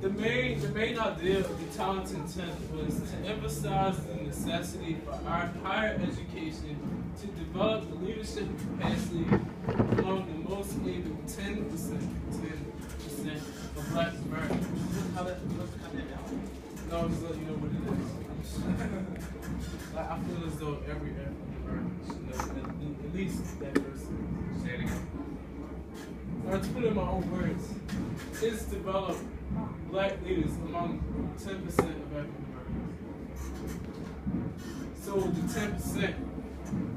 The main idea of the talent intent was to emphasize the necessity for our higher education to develop the leadership capacity among the most able 10% of Black Americans. How that now? No, I'm just letting you know what it is. Like, I feel as though every African American should know at least that person. Say it again. Or to put it in my own words, is develop Black leaders among 10% of African Americans. So the 10%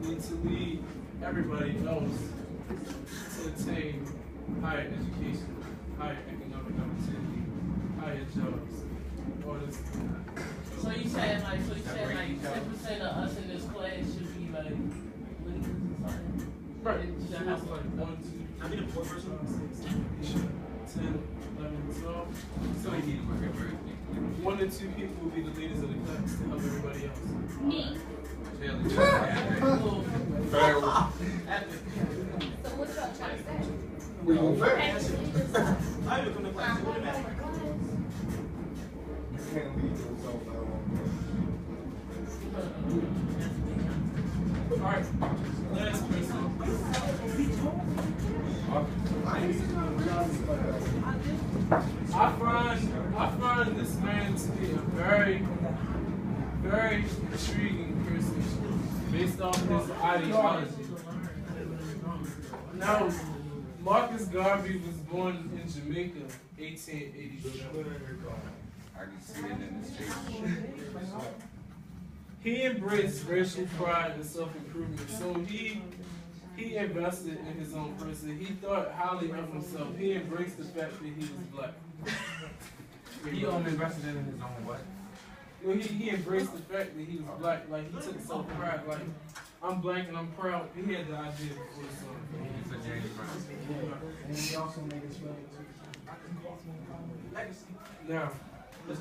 need to lead everybody else to attain higher education, higher economic opportunity, higher jobs. So you saying like 10% of us in this class should be like leaders or something? Right. Should have like 1, 2, I mean, a poor person. 10, 11, 12. So 1 or 2 people will be the leaders of the class to help everybody else. Me. So what y'all trying to say? We gonna fail. I even come to class. What do you mean? You can't lead yourself out. Alright, last person. I find this man to be a very, very intriguing person based on his ideology. Now, Marcus Garvey was born in Jamaica, 1882. I can see it in his face. He embraced racial pride and self-improvement, so he invested in his own person. He thought highly of himself. He embraced the fact that he was Black. He only invested in his own what? Well, he embraced the fact that he was Black. Like, he took self-pride. Like, I'm Black and I'm proud. He had the idea before the song. He's a James Brown. And he also made his way Now, the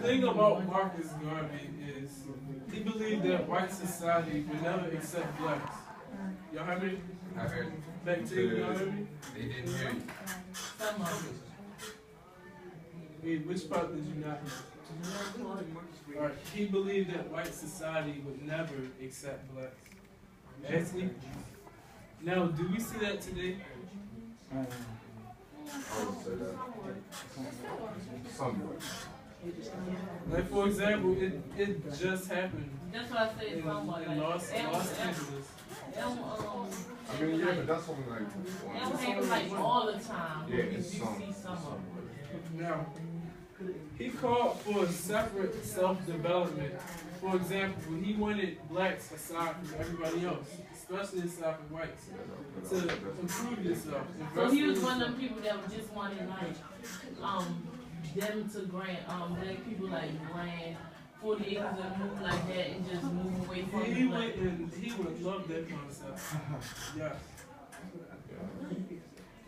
thing about Marcus Garvey is he believed that white society would never accept Blacks. Y'all heard me? I heard Back to you, y'all heard me? they didn't hear you. Some of it. Wait, which part did you not hear? Alright, he believed that white society would never accept Blacks. Actually, now, do we see that today? I would say that. Somewhat. Like, for example, it just happened That's what I said. in Somewhat like Los Angeles. I mean, yeah, but that's only like. it don't happen like all the time. Yeah, But you it's do some. see some of it. Now, he called for separate self-development. For example, he wanted Blacks aside from everybody else, especially aside from whites, to improve yourself. So he was one of them people that just wanted like them to grant Black people like grant 40 acres and move like that and just move away from He Black. he would love that concept. Yes.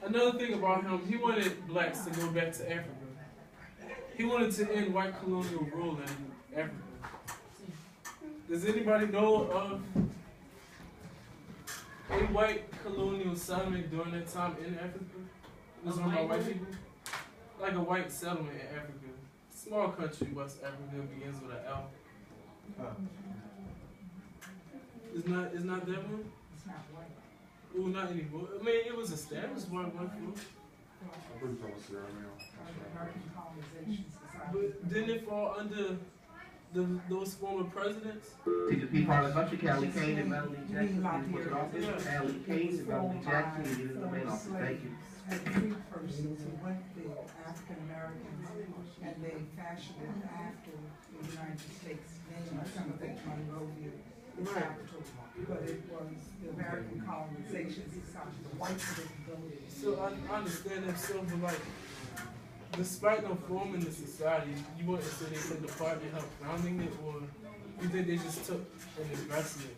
Another thing about him, he wanted Blacks to go back to Africa. He wanted to end white colonial rule in Africa. Does anybody know of a white colonial settlement during that time in Africa? It was run by white people? Like a white settlement in Africa. Small country, West Africa, begins with an L. It's not that one? It's not white. Oh, not anymore. I mean, it was established by white people. I believe that was Sierra Leone. American Colonization Society. But didn't it fall under those former presidents? TGP part of the country, Cali Kane and Melody Jackson. Yeah. Cali Kane and Melody Jackson, it is the main office. Thank you. And 3 persons who went there, African Americans, and they fashioned it after the United States name. Some of it Monrovia, the capital, but it was the American Colonization Society, the white political. So I understand that, so, but like, despite them forming the society, you wouldn't say they took the part to help founding it, or you think they just took an investment?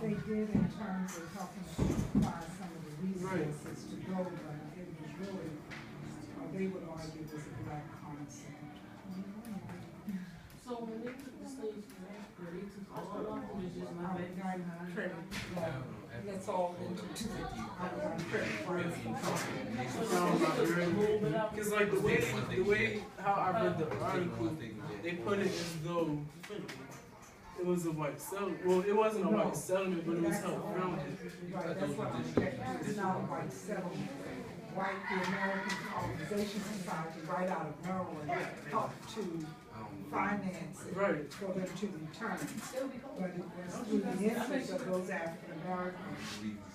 They did in terms of helping to supply some of the resources to go, but it was really, they would argue it was a Black concept. So when they took the slaves from Africa, they took all of them, it's just my baby. Let's all into two. Because like the way how I read the article, they put it as though it was a white settlement. Well, it wasn't a white settlement, but it was helped founded. Right, that's what I'm getting. It's not a white settlement. White, the American Colonization Society, right out of Maryland, helped to finance it for them to return. But it was through the interest of those African Americans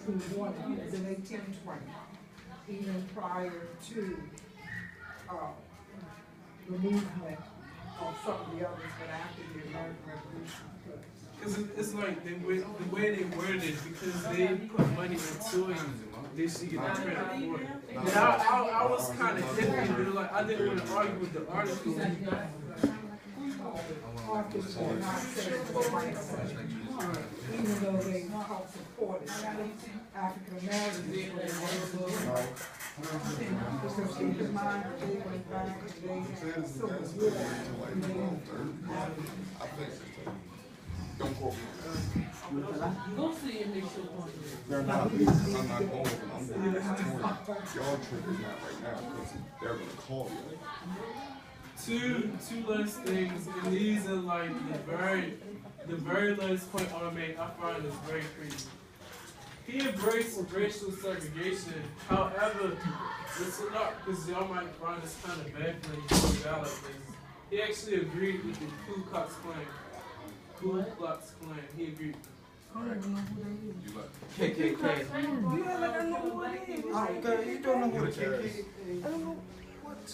who wanted, it was in 1820, even prior to the movement of some of the others, but after the American Revolution. Because it's like the way they worded it, because they put money into it, they should get the credit for it. And I was kind of iffy, but like I didn't want to argue with the article. Artists are not saying it's a white settlement, even though they help support it. African Americans, because keep in mind that they went back and they still was with Don't quote me. Go see and make sure. They're not. I'm not going with them. I'm going with them. Y'all tripping that right now because they're going to call you. Two last things, and these are like the very last point I want to make. I find is very crazy. He embraced racial segregation. However, it's a lot because y'all might find this kind of baffling about like this. He actually agreed with the Ku Klux Klan. Ku Klux Klan. He agreed. KKK. You don't know what KKK.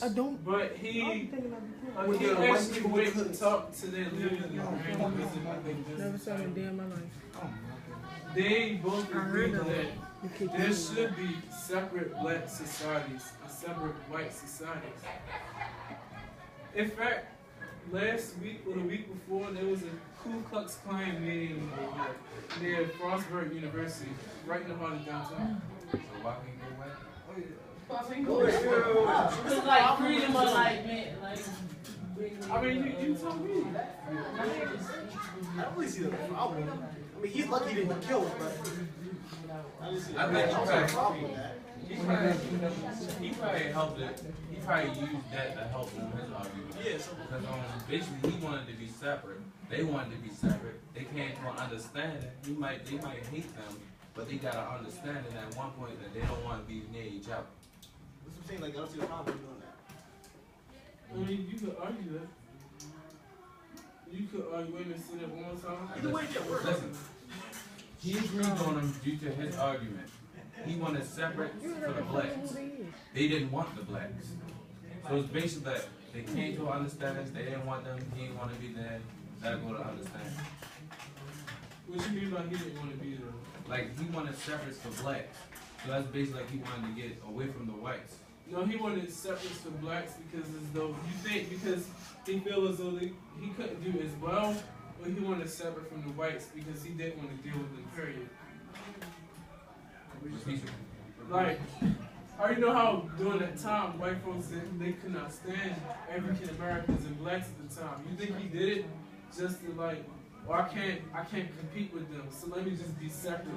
I don't. But he actually went and talked to their leaders in the Grand Visit. Never saw him a day in my life. They both agreed that there should be separate black societies and separate white societies. In fact, last week or the week before, there was a Ku Klux Klan meeting near Frostburg University, right in the heart of downtown. So why we go away? It's like freedom of like, man, like. I mean, you told me. I don't really see the problem. I mean, he's lucky he didn't get killed, but I just see I think he probably helped it. He probably used that to help him his argument. Yeah, so Because basically he wanted to be separate. They wanted to be separate. They came to an understanding. They might hate them, but they got an understanding at one point that they don't want to be near each other. that's what I'm saying. Like, I don't see the problem with doing that. I mean, you could argue that. You could argue, wait a minute, say that one more time. Either way, it works. Listen, he agreed on him due to his argument. He wanted separate for the blacks. They didn't want the blacks. So it's basically that they came to understanding. They didn't want them. He didn't want to be there. That go to understand. What you mean by he didn't want to be there? Like he wanted separates for blacks. So that's basically like he wanted to get away from the whites. No, he wanted separates for blacks because as though you think because he feels as though he couldn't do as well, or he wanted separate from the whites because he didn't want to deal with them. Period. Like, I already know how during that time white folks they could not stand African Americans and blacks at the time. You think he did it just to like, or I can't compete with them, so let me just be separate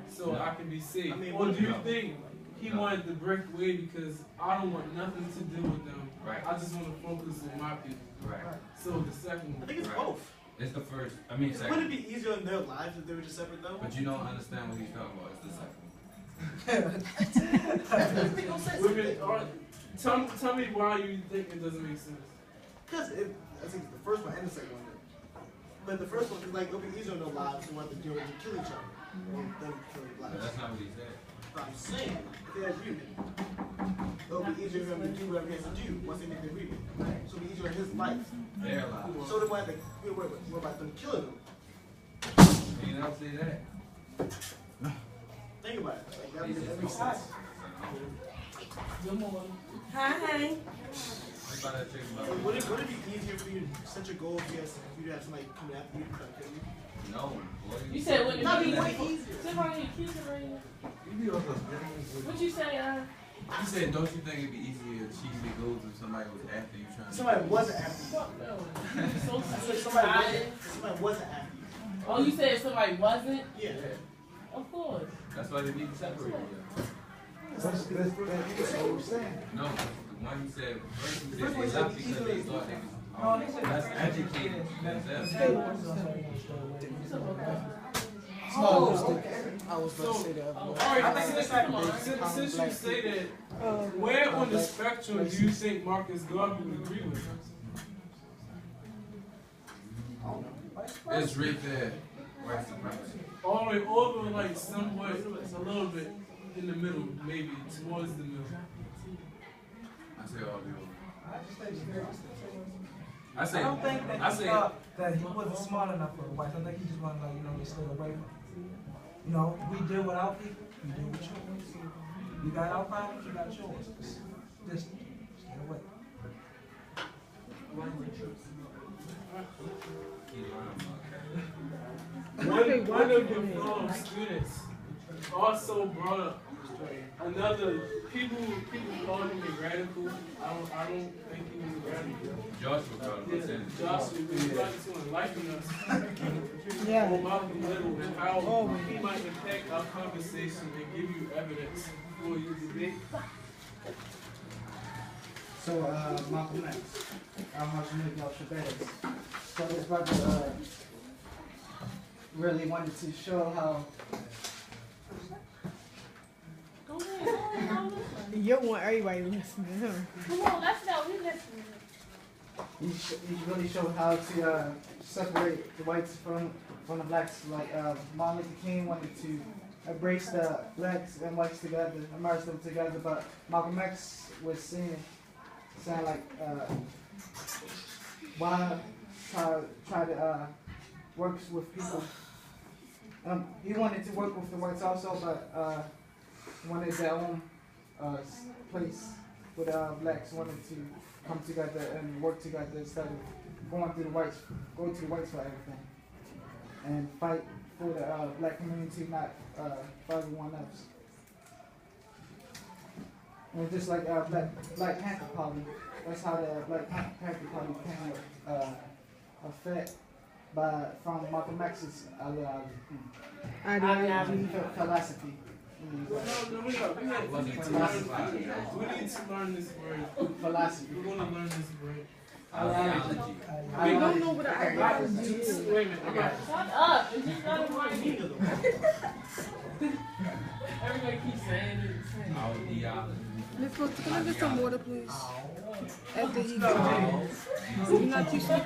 so I can be safe. I mean, or do you think he wanted to break away because I don't want nothing to do with them? Right. I just want to focus on my people. Right. So the second I one. think it's Right. both. It's the first. I mean, Wouldn't second. it be easier in their lives if they were just separate, though? But you don't understand what he's talking about. It's the second. Tell me why you think it doesn't make sense. Because I think the first one and the second one did. But the first one is like, it'll be easier in their lives to want to deal with and kill each other. Or them killing But blacks. that's not what he said. But I'm saying, if they agree, it'll be easier for him to do whatever he has to do once they make the agreement. So it'll be easier in his life. They're alive. So then what about them killing him? You don't say that. Think about it. Like, that makes sense. Good morning. Hi. What about that chick about Would it be easier for you to set your goal if you have somebody coming after you trying to kill you? No, boy. You said wouldn't That'd it be be way easier? easier. Somebody accusing right now. What you say? You said, don't you think it'd be easier to achieve your goals if somebody was after you trying to... Somebody wasn't after you. Fuck no. So I said excited. somebody wasn't after you. Oh, you said somebody wasn't? Yeah. Of course. That's why they need to separate you. That's what we're saying. No, the one he said, first he said they left because they thought they was less educated than them. Oh, I was going to say that. Alright, since you say that, where on the spectrum do you think Marcus Garvey would agree with? It's right there. White supremacy. All the way over, like somewhat, a little bit in the middle, maybe towards the middle. I say all the over. I don't think that he thought that he wasn't smart enough for the whites. I think he just wanted, like, to stay away from it. We deal with our people, we deal with yours. You got our problems, you got yours. Just stay away. One of your fellow students also brought up another people called him a radical. I don't think he was a radical. Joshua brought it. Yeah, Joshua was trying to enlighten us Yeah. about the little and how he might impact our conversation and give you evidence for your debate. So, Malcolm X, how you make y'all Shabazz. So this brother really wanted to show how Go ahead. You want everybody listening, huh? Come on, let's go. We listening. he really showed how to separate the whites from the blacks. Like Martin Luther King wanted to embrace the blacks and whites together, immerse them together, but Malcolm X was saying like why try to work with people. He wanted to work with the whites also, but wanted their own place with blacks, wanted to come together and work together instead of going to the whites for everything, and fight for the black community, not for everyone else. And just like Black Panther Party, that's how the Black Panther Party became effect from Malcolm X's philosophy. No, we need to learn this word. Philosophy. We want to learn this word. Ideology. I don't know what an ideology is. Wait a minute, I got it. Shut up. It's just not one either. Everybody keeps saying it. Ideology. Miss Foster, can I get some water, please? After he goes. You're not too sleep,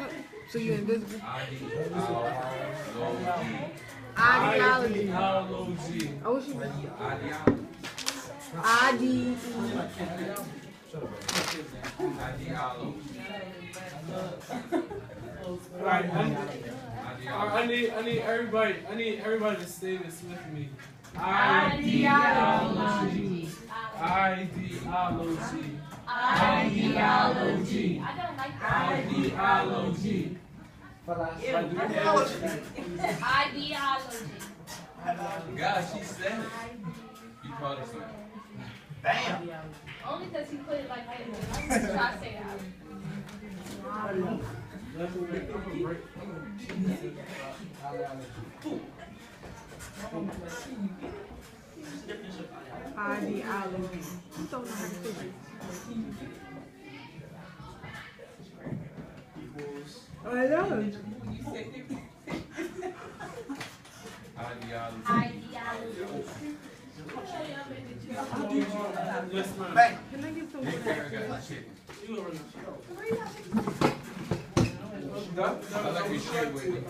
so you're invisible. Ideology. I wish you would. Ideology. Alright, I need everybody to say this with me. Ideology. Ideology. Ideology. I don't like that. Ideology. Ideology. God, she said it. You called her something. Bam! Only because he put it like that. I'm just trying to say that. Ideology. You don't know how to say it. I know. Bang. Can I get some water? I like your shit with it.